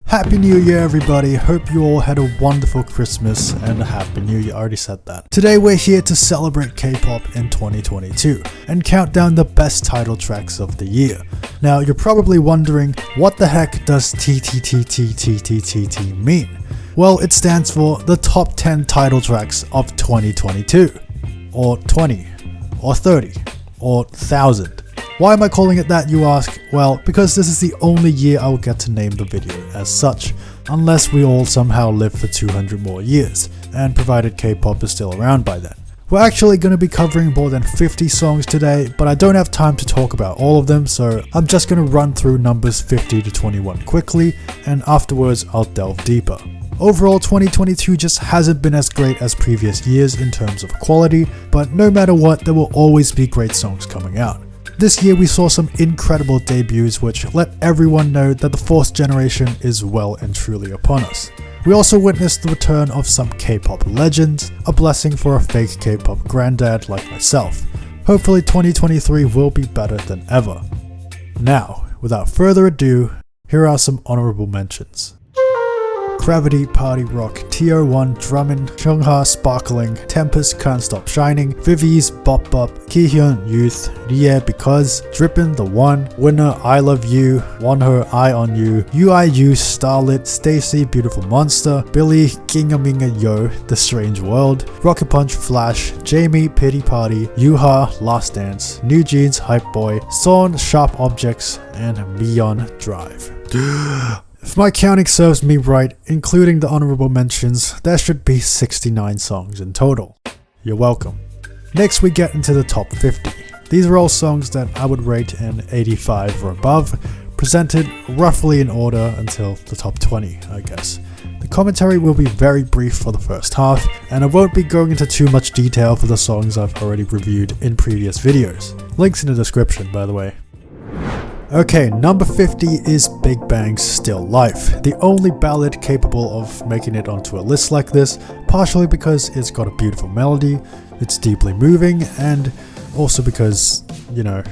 Happy New Year everybody, hope you all had a wonderful Christmas and a Happy New Year, I already said that. Today we're here to celebrate K-pop in 2022 and count down the best title tracks of the year. Now you're probably wondering, what the heck does Tttttt mean? Well, it stands for the top 10 title tracks of 2022, or 20, or 30, or 1000. Why am I calling it that, you ask? Well, because this is the only year I will get to name the video as such, unless we all somehow live for 200 more years, and provided K-pop is still around by then. We're actually going to be covering more than 50 songs today, but I don't have time to talk about all of them, so I'm just going to run through numbers 50 to 21 quickly, and afterwards I'll delve deeper. Overall, 2022 just hasn't been as great as previous years in terms of quality, but no matter what, there will always be great songs coming out. This year we saw some incredible debuts which let everyone know that the fourth generation is well and truly upon us. We also witnessed the return of some K-pop legends, a blessing for a fake K-pop granddad like myself. Hopefully 2023 will be better than ever. Now, without further ado, here are some honorable mentions. Cravity, Party Rock, TO1, Drummin', Chungha, Sparkling, Tempest, Can't Stop Shining, Vivi's, Bop Bop, Kihyun, Youth, Rie, Because, Drippin', The One, Winner, I Love You, wonho, I On You, UIU, Starlit, Stacy, Beautiful Monster, Billy, Kingaminga Yo, The Strange World, Rocket Punch, Flash, Jamie, Pity Party, Yuha, Last Dance, newjeans, Hype Boy, Son, Sharp Objects, and Mion Drive. If my counting serves me right, including the honorable mentions, there should be 69 songs in total. You're welcome. Next we get into the top 50. These are all songs that I would rate an 85 or above, presented roughly in order until the top 20, I guess. The commentary will be very brief for the first half, and I won't be going into too much detail for the songs I've already reviewed in previous videos. Links in the description, by the way. Okay, number 50 is Bigbang's Still Life, the only ballad capable of making it onto a list like this, partially because it's got a beautiful melody, it's deeply moving, and also because, you know,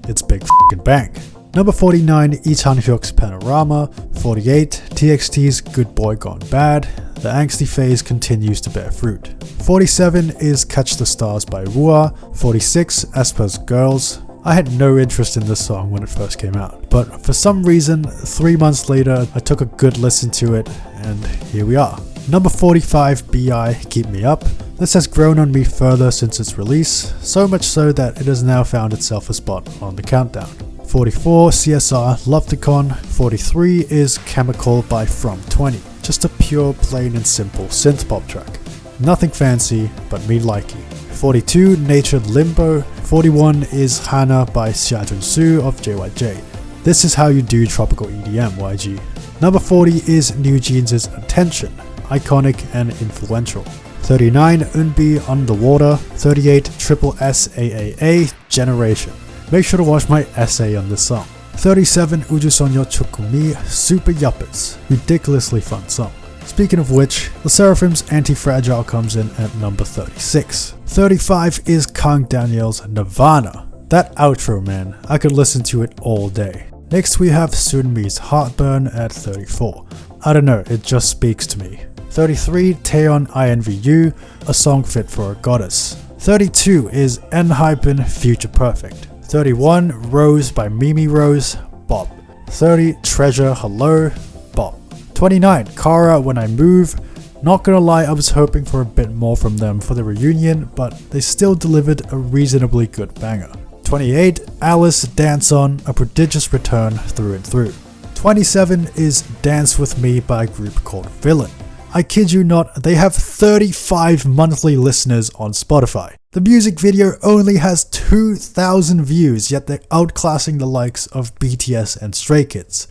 it's Big F***ing Bang. Number 49, Chanhyuk's Panorama. 48, TXT's Good Boy Gone Bad. The angsty phase continues to bear fruit. 47 is Catch the Stars by Rua. 46, aespa's Girls. I had no interest in this song when it first came out, but for some reason, 3 months later, I took a good listen to it, and here we are. Number 45, bi, Keep Me Up. This has grown on me further since its release, so much so that it has now found itself a spot on the countdown. 44, CSR, Love to Con. 43 is Chemical by From 20, just a pure, plain and simple synth pop track. Nothing fancy, but me likey. 42, Natured Limbo. 41 is Hana by Su of JYJ. This is how you do tropical EDM, YG. Number 40 is newjeans' Attention, iconic and influential. 39, Unbi Underwater. 38, Triple SAAA, Generation. Make sure to watch my essay on this song. 37, Ujusonyo Chocome, Super Yuppets, ridiculously fun song. Speaking of which, the Seraphim's Anti-Fragile comes in at number 36. 35 is Kang Daniel's Nirvana. That outro, man, I could listen to it all day. Next we have Sunmi's Heartburn at 34. I don't know, it just speaks to me. 33, Taeyeon INVU, a song fit for a goddess. 32 is enhypen Future Perfect. 31, Rose by mimiirose, Bop. 30, Treasure Hello, Bop. 29, Kara When I Move. Not gonna lie, I was hoping for a bit more from them for the reunion, but they still delivered a reasonably good banger. 28, Alice Dance On, a prodigious return through and through. 27 is Dance With Me by a group called Villain. I kid you not, they have 35 monthly listeners on Spotify. The music video only has 2,000 views, yet they're outclassing the likes of BTS and Stray Kids.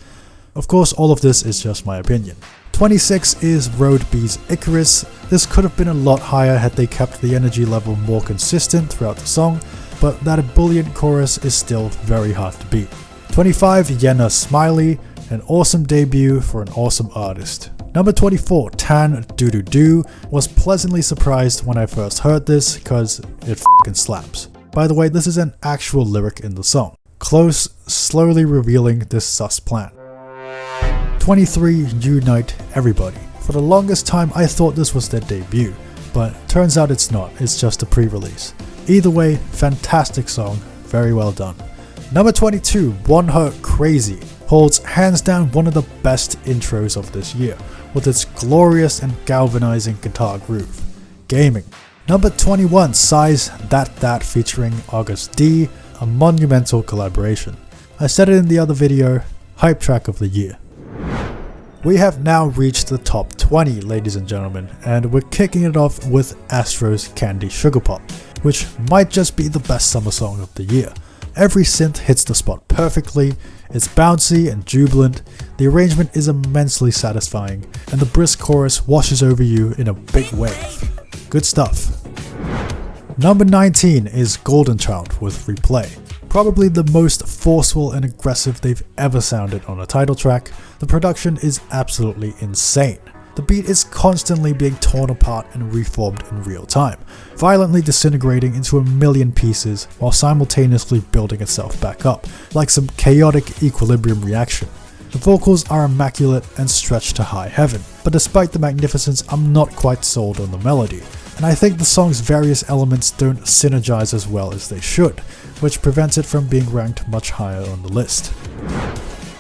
Of course, all of this is just my opinion. 26 is Road B's Icarus. This could have been a lot higher had they kept the energy level more consistent throughout the song, but that ebullient chorus is still very hard to beat. 25, Yena Smiley, an awesome debut for an awesome artist. Number 24, Tan Doo Doo Doo, was pleasantly surprised when I first heard this because it f***ing slaps. By the way, this is an actual lyric in the song. Close, slowly revealing this sus plan. 23, Younite, Everybody. For the longest time I thought this was their debut, but turns out it's not, it's just a pre-release. Either way, fantastic song, very well done. Number 22, Wonho, Crazy, holds hands down one of the best intros of this year, with its glorious and galvanizing guitar groove. Gaming. Number 21, Psy's That featuring August D, a monumental collaboration. I said it in the other video, hype track of the year. We have now reached the top 20, ladies and gentlemen, and we're kicking it off with Astro's Candy Sugar Pop, which might just be the best summer song of the year. Every synth hits the spot perfectly, it's bouncy and jubilant, the arrangement is immensely satisfying, and the brisk chorus washes over you in a big wave. Good stuff. Number 19 is Golden Child with Replay. Probably the most forceful and aggressive they've ever sounded on a title track. The production is absolutely insane. The beat is constantly being torn apart and reformed in real time, violently disintegrating into a million pieces while simultaneously building itself back up, like some chaotic equilibrium reaction. The vocals are immaculate and stretched to high heaven, but despite the magnificence, I'm not quite sold on the melody, and I think the song's various elements don't synergize as well as they should, which prevents it from being ranked much higher on the list.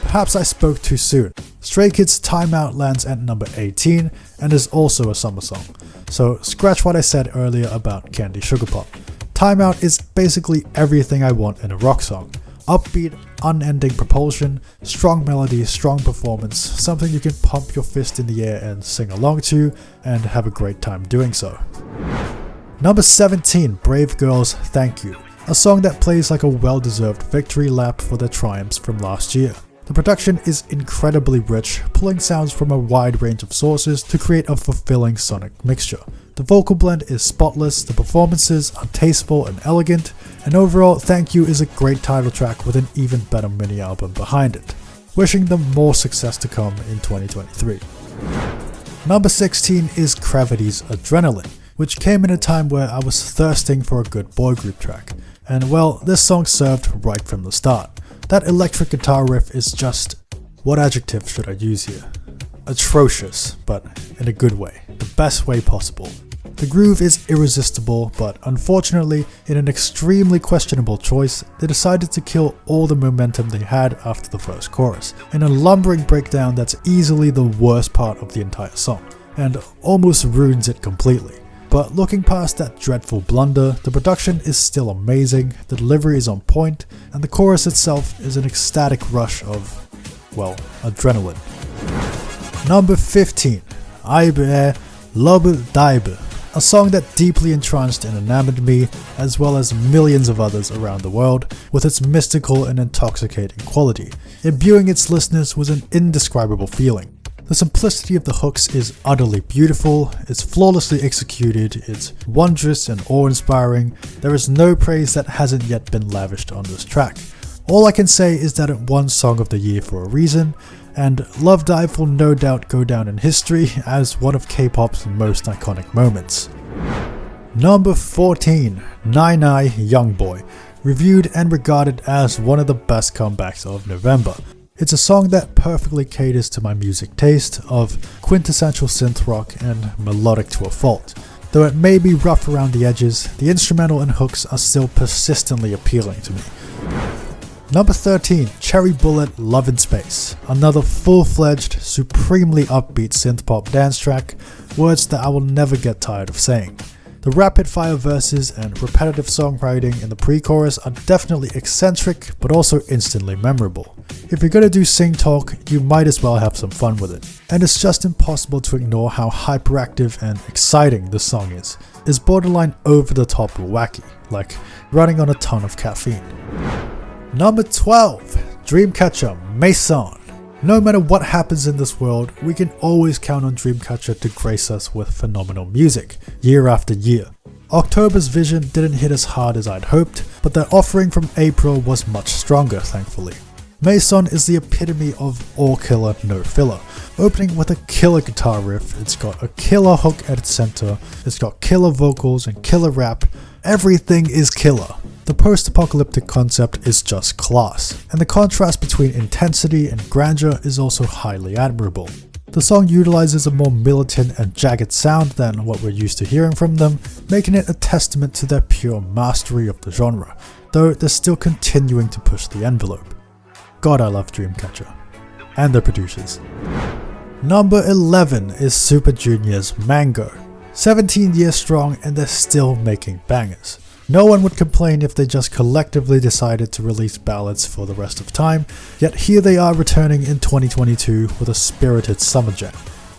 Perhaps I spoke too soon. Stray Kids' Time Out lands at number 18 and is also a summer song, so scratch what I said earlier about Candy Sugar Pop. Time Out is basically everything I want in a rock song. Upbeat, unending propulsion, strong melody, strong performance, something you can pump your fist in the air and sing along to, and have a great time doing so. Number 17, Brave Girls, Thank You, a song that plays like a well-deserved victory lap for their triumphs from last year. The production is incredibly rich, pulling sounds from a wide range of sources to create a fulfilling sonic mixture. The vocal blend is spotless, the performances are tasteful and elegant, and overall Thank You is a great title track with an even better mini album behind it. Wishing them more success to come in 2023. Number 16 is Cravity's Adrenaline, which came in a time where I was thirsting for a good boy group track, and well, this song served right from the start. That electric guitar riff is just, what adjective should I use here? Atrocious, but in a good way, the best way possible. The groove is irresistible, but unfortunately, in an extremely questionable choice, they decided to kill all the momentum they had after the first chorus, in a lumbering breakdown that's easily the worst part of the entire song, and almost ruins it completely. But looking past that dreadful blunder, the production is still amazing, the delivery is on point, and the chorus itself is an ecstatic rush of, well, adrenaline. Number 15, i-dle, Love, a song that deeply entranced and enamored me, as well as millions of others around the world, with its mystical and intoxicating quality. Imbuing its listeners with an indescribable feeling. The simplicity of the hooks is utterly beautiful, it's flawlessly executed, it's wondrous and awe-inspiring. There is no praise that hasn't yet been lavished on this track. All I can say is that it won Song of the Year for a reason, and Love Dive will no doubt go down in history as one of K-pop's most iconic moments. Number 14, nine.i, Young Boy, reviewed and regarded as one of the best comebacks of November. It's a song that perfectly caters to my music taste of quintessential synth rock and melodic to a fault. Though it may be rough around the edges, the instrumental and hooks are still persistently appealing to me. Number 13, Cherry Bullet, Love in Space, another full-fledged, supremely upbeat synth-pop dance track, words that I will never get tired of saying. The rapid-fire verses and repetitive songwriting in the pre-chorus are definitely eccentric, but also instantly memorable. If you're gonna do sing talk, you might as well have some fun with it. And it's just impossible to ignore how hyperactive and exciting this song is. It's borderline over the top wacky, like running on a ton of caffeine. Number 12, Dreamcatcher, Maison. No matter what happens in this world, we can always count on Dreamcatcher to grace us with phenomenal music, year after year. October's vision didn't hit as hard as I'd hoped, but their offering from April was much stronger, thankfully. Maison is the epitome of all killer, no filler. Opening with a killer guitar riff, it's got a killer hook at its center, it's got killer vocals and killer rap, Everything is killer. The post-apocalyptic concept is just class, and the contrast between intensity and grandeur is also highly admirable. The song utilizes a more militant and jagged sound than what we're used to hearing from them, making it a testament to their pure mastery of the genre, though they're still continuing to push the envelope. God, I love Dreamcatcher. And their producers. Number 11 is Super Junior's Mango. 17 years strong and they're still making bangers. No one would complain if they just collectively decided to release ballads for the rest of time, yet here they are returning in 2022 with a spirited summer jam.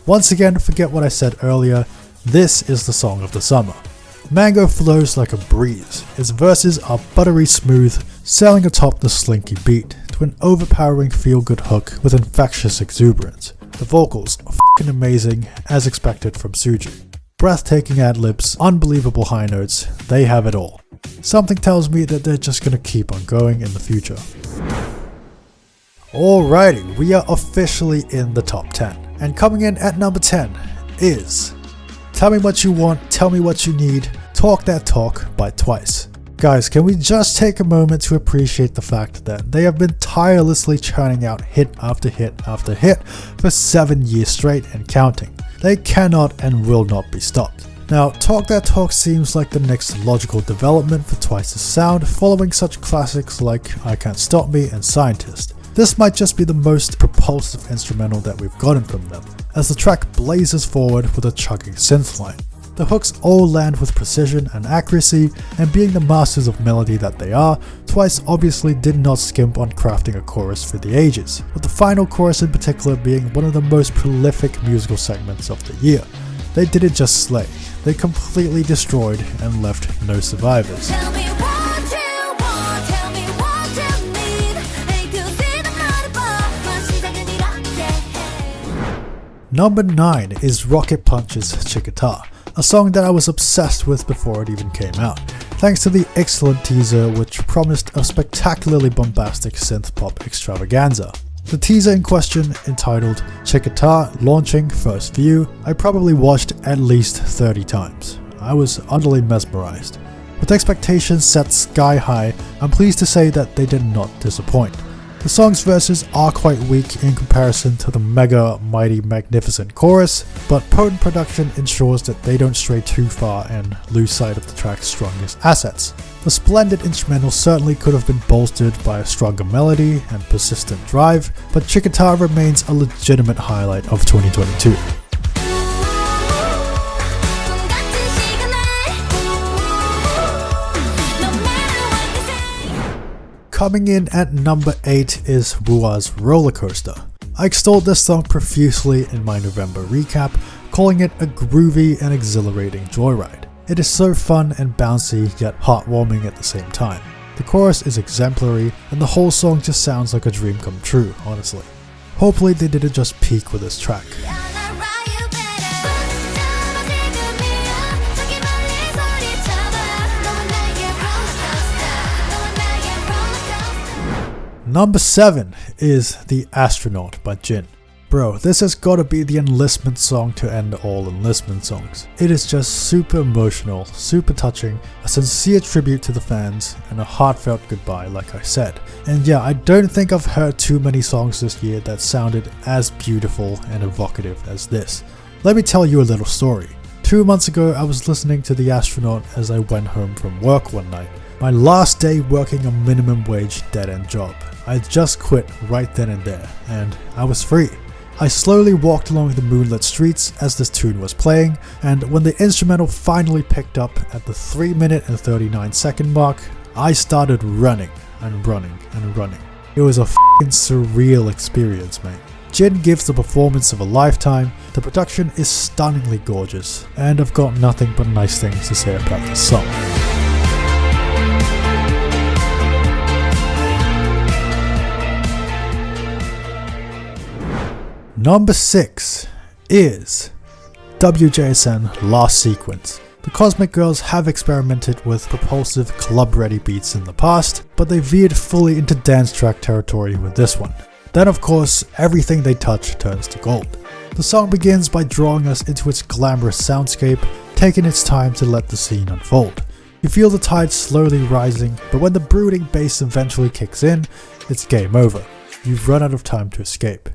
Once again, forget what I said earlier, this is the song of the summer. Mango flows like a breeze, its verses are buttery smooth, sailing atop the slinky beat to an overpowering feel-good hook with infectious exuberance. The vocals are f***ing amazing, as expected from Suju. Breathtaking ad-libs, unbelievable high notes, they have it all. Something tells me that they're just gonna keep on going in the future. Alrighty, we are officially in the top 10. And coming in at number 10 is Tell Me What You Want, Tell Me What You Need, Talk That Talk by Twice. Guys, can we just take a moment to appreciate the fact that they have been tirelessly churning out hit after hit after hit for 7 years straight and counting. They cannot and will not be stopped. Now, Talk That Talk seems like the next logical development for Twice's sound, following such classics like I Can't Stop Me and Scientist. This might just be the most propulsive instrumental that we've gotten from them, as the track blazes forward with a chugging synth line. The hooks all land with precision and accuracy, and being the masters of melody that they are, Twice obviously did not skimp on crafting a chorus for the ages, with the final chorus in particular being one of the most prolific musical segments of the year. They didn't just slay, they completely destroyed and left no survivors. Number 9 is Rocket Punch's Chickata, a song that I was obsessed with before it even came out, thanks to the excellent teaser which promised a spectacularly bombastic synth-pop extravaganza. The teaser in question, entitled Chickata Launching First View, I probably watched at least 30 times. I was utterly mesmerized. With expectations set sky high, I'm pleased to say that they did not disappoint. The song's verses are quite weak in comparison to the mega, mighty, magnificent chorus, but potent production ensures that they don't stray too far and lose sight of the track's strongest assets. The splendid instrumental certainly could have been bolstered by a stronger melody and persistent drive, but Chickata remains a legitimate highlight of 2022. Coming in at number 8 is Wua's Roller Coaster. I extolled this song profusely in my November recap, calling it a groovy and exhilarating joyride. It is so fun and bouncy, yet heartwarming at the same time. The chorus is exemplary, and the whole song just sounds like a dream come true, honestly. Hopefully they didn't just peak with this track. Number 7 is The Astronaut by Jin. Bro, this has gotta be the enlistment song to end all enlistment songs. It is just super emotional, super touching, a sincere tribute to the fans, and a heartfelt goodbye like I said. And yeah, I don't think I've heard too many songs this year that sounded as beautiful and evocative as this. Let me tell you a little story. 2 months ago, I was listening to The Astronaut as I went home from work one night. My last day working a minimum wage dead-end job. I just quit right then and there, and I was free. I slowly walked along the moonlit streets as this tune was playing, and when the instrumental finally picked up at the 3-minute and 39-second mark, I started running and running and running. It was a f***ing surreal experience, mate. Jin gives the performance of a lifetime, the production is stunningly gorgeous, and I've got nothing but nice things to say about this song. Number 6 is wjsn Last Sequence. The Cosmic Girls have experimented with propulsive club-ready beats in the past, but they veered fully into dance track territory with this one. Then of course, everything they touch turns to gold. The song begins by drawing us into its glamorous soundscape, taking its time to let the scene unfold. You feel the tide slowly rising, but when the brooding bass eventually kicks in, it's game over. You've run out of time to escape.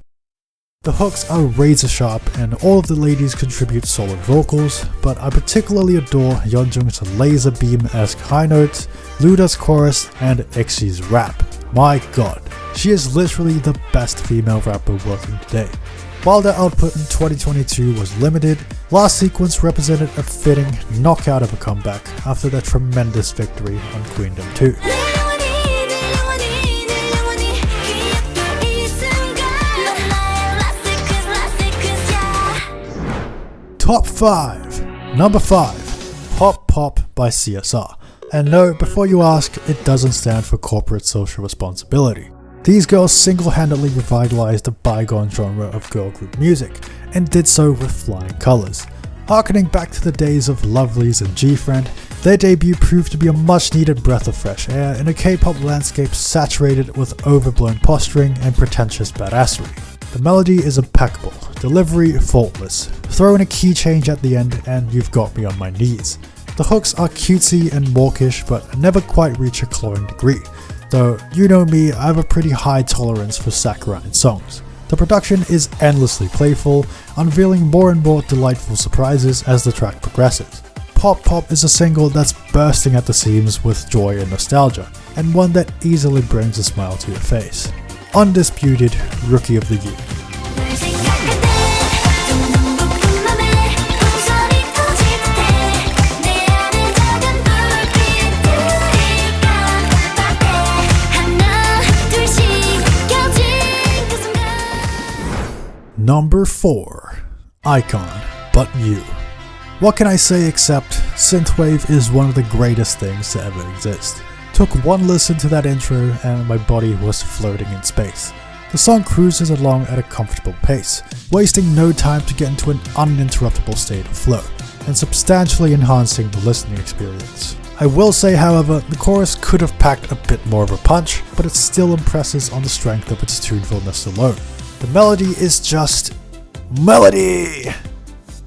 The hooks are razor sharp and all of the ladies contribute solid vocals, but I particularly adore Yeonjung's laser beam-esque high notes, Luda's chorus, and IXI's rap. My god, she is literally the best female rapper working today. While their output in 2022 was limited, Last Sequence represented a fitting knockout of a comeback after their tremendous victory on Queendom 2. Top 5. Number 5. Pop Pop by CSR. And no, before you ask, it doesn't stand for corporate social responsibility. These girls single-handedly revitalized the bygone genre of girl group music, and did so with flying colors. Harkening back to the days of Lovelyz and G-Friend, their debut proved to be a much-needed breath of fresh air in a K-pop landscape saturated with overblown posturing and pretentious badassery. The melody is impeccable, delivery faultless. Throw in a key change at the end and you've got me on my knees. The hooks are cutesy and mawkish but never quite reach a cloying degree. Though, you know me, I have a pretty high tolerance for saccharine songs. The production is endlessly playful, unveiling more and more delightful surprises as the track progresses. Pop Pop is a single that's bursting at the seams with joy and nostalgia, and one that easily brings a smile to your face. Undisputed Rookie of the Year. Number 4. Ikon, But You. What can I say except synthwave is one of the greatest things to ever exist. Took one listen to that intro and my body was floating in space. The song cruises along at a comfortable pace, wasting no time to get into an uninterruptible state of flow, and substantially enhancing the listening experience. I will say, however, the chorus could have packed a bit more of a punch, but it still impresses on the strength of its tunefulness alone. The melody is just melody!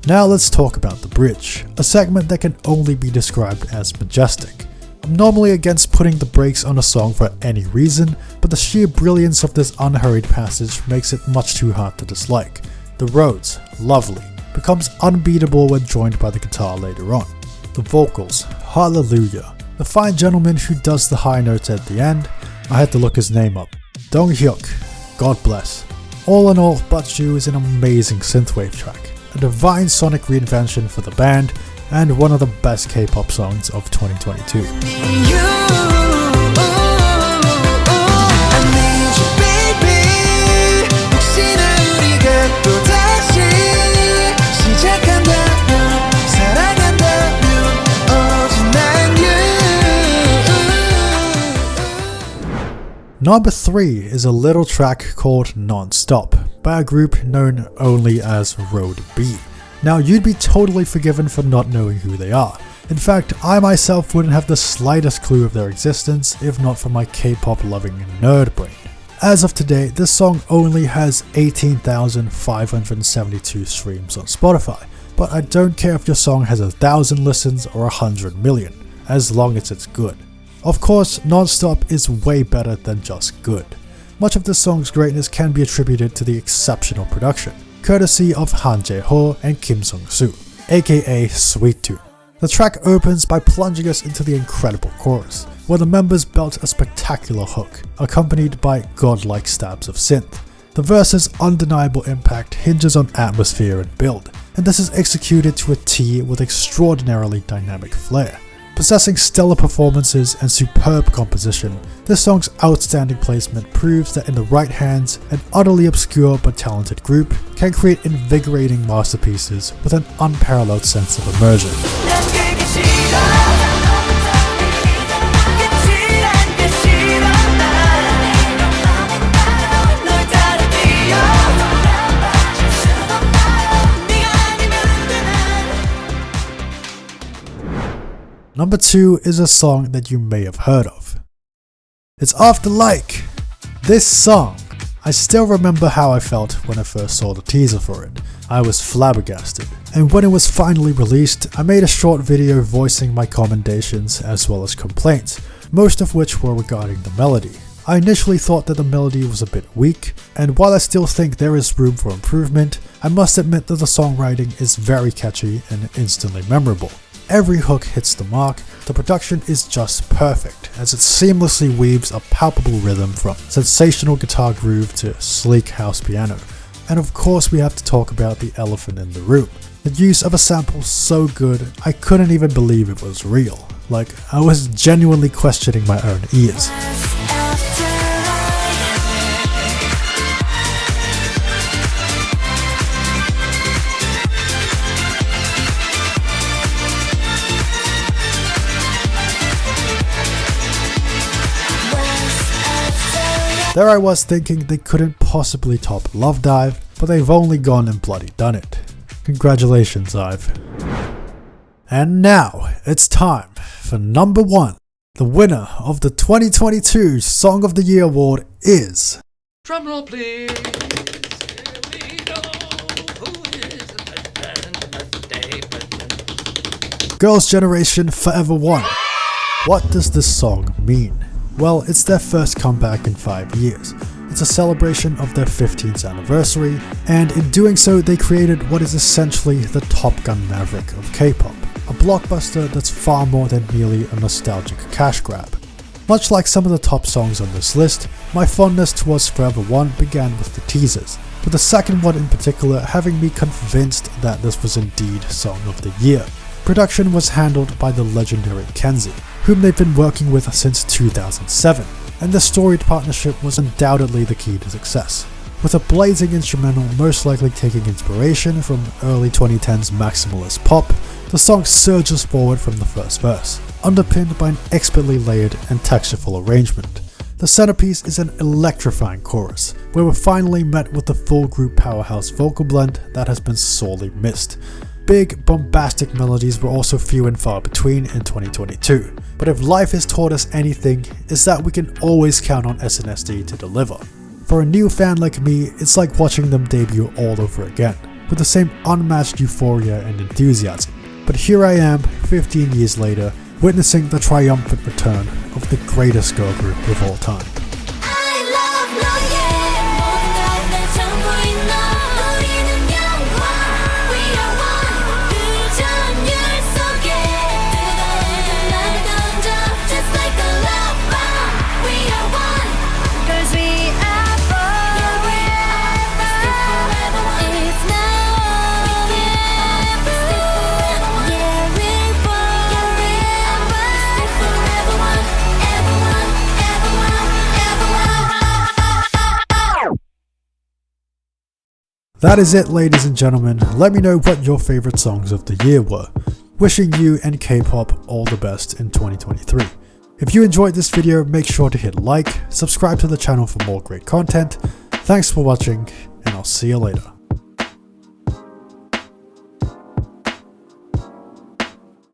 Now let's talk about the bridge, a segment that can only be described as majestic. I'm normally against putting the brakes on a song for any reason, but the sheer brilliance of this unhurried passage makes it much too hard to dislike. The Rhodes, lovely, becomes unbeatable when joined by the guitar later on. The vocals, hallelujah. The fine gentleman who does the high notes at the end, I had to look his name up. Donghyuk, God bless. All in all, But You is an amazing synthwave track, a divine sonic reinvention for the band, and one of the best K-pop songs of 2022. Number 3 is a little track called Non-Stop by a group known only as Road B. Now, you'd be totally forgiven for not knowing who they are. In fact, I myself wouldn't have the slightest clue of their existence if not for my K-pop loving nerd brain. As of today, this song only has 18,572 streams on Spotify, but I don't care if your song has 1,000 listens or 100 million, as long as it's good. Of course, Non-Stop is way better than just good. Much of the song's greatness can be attributed to the exceptional production, courtesy of Han Jae-ho and Kim Sung-soo, aka Sweet Tune. The track opens by plunging us into the incredible chorus, where the members belt a spectacular hook, accompanied by godlike stabs of synth. The verse's undeniable impact hinges on atmosphere and build, and this is executed to a T with extraordinarily dynamic flair. Possessing stellar performances and superb composition, this song's outstanding placement proves that in the right hands, an utterly obscure but talented group can create invigorating masterpieces with an unparalleled sense of immersion. Number 2 is a song that you may have heard of. It's After Like. This song, I still remember how I felt when I first saw the teaser for it. I was flabbergasted. And when it was finally released, I made a short video voicing my commendations as well as complaints, most of which were regarding the melody. I initially thought that the melody was a bit weak, and while I still think there is room for improvement, I must admit that the songwriting is very catchy and instantly memorable. Every hook hits the mark, the production is just perfect, as it seamlessly weaves a palpable rhythm from sensational guitar groove to sleek house piano. And of course we have to talk about the elephant in the room. The use of a sample so good, I couldn't even believe it was real. Like, I was genuinely questioning my own ears. There I was thinking they couldn't possibly top Love Dive, but they've only gone and bloody done it. Congratulations, IVE. And now, it's time for number 1. The winner of the 2022 Song of the Year award is... Drumroll please! Here we go! Who is the Girls' Generation Forever One. What does this song mean? Well, it's their first comeback in 5 years. It's a celebration of their 15th anniversary, and in doing so they created what is essentially the Top Gun Maverick of K-pop, a blockbuster that's far more than merely a nostalgic cash grab. Much like some of the top songs on this list, my fondness towards Forever One began with the teasers, with the second one in particular having me convinced that this was indeed Song of the Year. Production was handled by the legendary Kenzie, whom they've been working with since 2007, and the storied partnership was undoubtedly the key to success. With a blazing instrumental most likely taking inspiration from early 2010s maximalist pop, the song surges forward from the first verse, underpinned by an expertly layered and textureful arrangement. The centerpiece is an electrifying chorus, where we're finally met with the full group powerhouse vocal blend that has been sorely missed. Big, bombastic melodies were also few and far between in 2022, but if life has taught us anything, it's that we can always count on snsd to deliver. For a new fan like me, it's like watching them debut all over again, with the same unmatched euphoria and enthusiasm. But here I am, 15 years later, witnessing the triumphant return of the greatest girl group of all time. That is it, ladies and gentlemen. Let me know what your favorite songs of the year were. Wishing you and K-pop all the best in 2023. If you enjoyed this video, make sure to hit like, subscribe to the channel for more great content. Thanks for watching, and I'll see you later.